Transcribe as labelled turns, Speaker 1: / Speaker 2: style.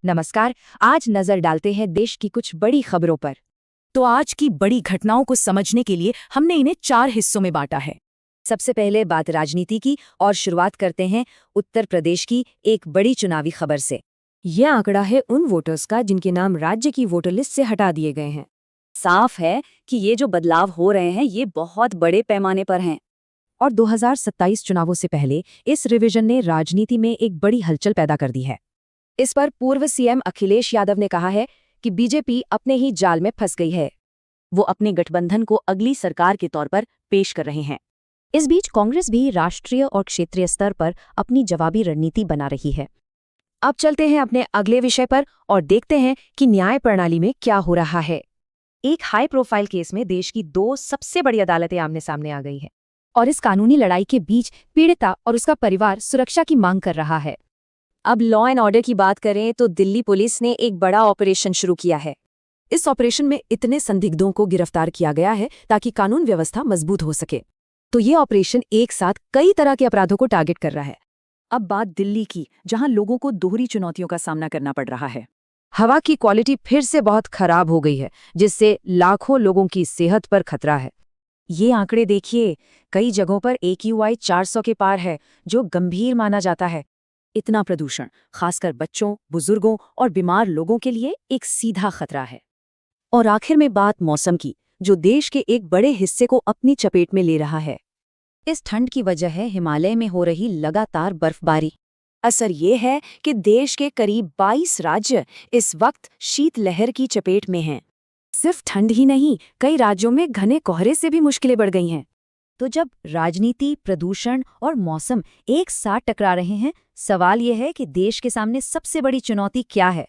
Speaker 1: नमस्कार। आज नजर डालते हैं देश की कुछ बड़ी खबरों पर।
Speaker 2: तो आज की बड़ी घटनाओं को समझने के लिए हमने इन्हें 4 हिस्सों में बांटा है।
Speaker 1: सबसे पहले बात राजनीति की और शुरुआत करते हैं उत्तर प्रदेश की एक बड़ी चुनावी खबर से।
Speaker 3: यह आंकड़ा है उन वोटर्स का जिनके नाम राज्य की वोटर लिस्ट से हटा दिए गए हैं।
Speaker 1: साफ है कि ये जो बदलाव हो रहे हैं ये बहुत बड़े पैमाने पर हैं। और 2027 चुनावों से पहले इस रिवीजन ने राजनीति में एक बड़ी हलचल पैदा कर दी है। इस पर पूर्व सीएम अखिलेश यादव ने कहा है कि बीजेपी अपने ही जाल में फंस गई है। वो अपने गठबंधन को अगली सरकार के तौर पर पेश कर रहे हैं। इस बीच कांग्रेस भी राष्ट्रीय और क्षेत्रीय स्तर पर अपनी जवाबी रणनीति बना रही है। अब चलते हैं अपने अगले विषय पर और देखते हैं कि न्याय प्रणाली में क्या हो रहा है। एक हाई प्रोफाइल केस में देश की 2 सबसे बड़ी अदालतें आमने सामने आ गई हैं और इस कानूनी लड़ाई के बीच पीड़िता और उसका परिवार सुरक्षा की मांग कर रहा है। अब लॉ एंड ऑर्डर की बात करें तो दिल्ली पुलिस ने एक बड़ा ऑपरेशन शुरू किया है।
Speaker 3: इस ऑपरेशन में इतने संदिग्धों को गिरफ्तार किया गया है ताकि कानून व्यवस्था मजबूत हो सके। तो ये ऑपरेशन एक साथ कई तरह के अपराधों को टारगेट कर रहा है।
Speaker 2: अब बात दिल्ली की, जहां लोगों को दोहरी चुनौतियों का सामना करना पड़ रहा है।
Speaker 1: हवा की क्वालिटी फिर से बहुत खराब हो गई है, जिससे लाखों लोगों की सेहत पर खतरा है। ये आंकड़े देखिए, कई जगहों पर AQI 400 के पार है, जो गंभीर माना जाता है।
Speaker 2: इतना प्रदूषण खासकर बच्चों, बुजुर्गों और बीमार लोगों के लिए एक सीधा खतरा है।
Speaker 1: और आखिर में बात मौसम की, जो देश के एक बड़े हिस्से को अपनी चपेट में ले रहा है। इस ठंड की वजह है हिमालय में हो रही लगातार बर्फबारी।
Speaker 3: असर ये है कि देश के करीब 22 राज्य इस वक्त शीतलहर की चपेट में हैं।
Speaker 1: सिर्फ ठंड ही नहीं, कई राज्यों में घने कोहरे से भी मुश्किलें बढ़ गई हैं। तो जब राजनीति, प्रदूषण और मौसम एक साथ टकरा रहे हैं, सवाल यह है कि देश के सामने सबसे बड़ी चुनौती क्या है।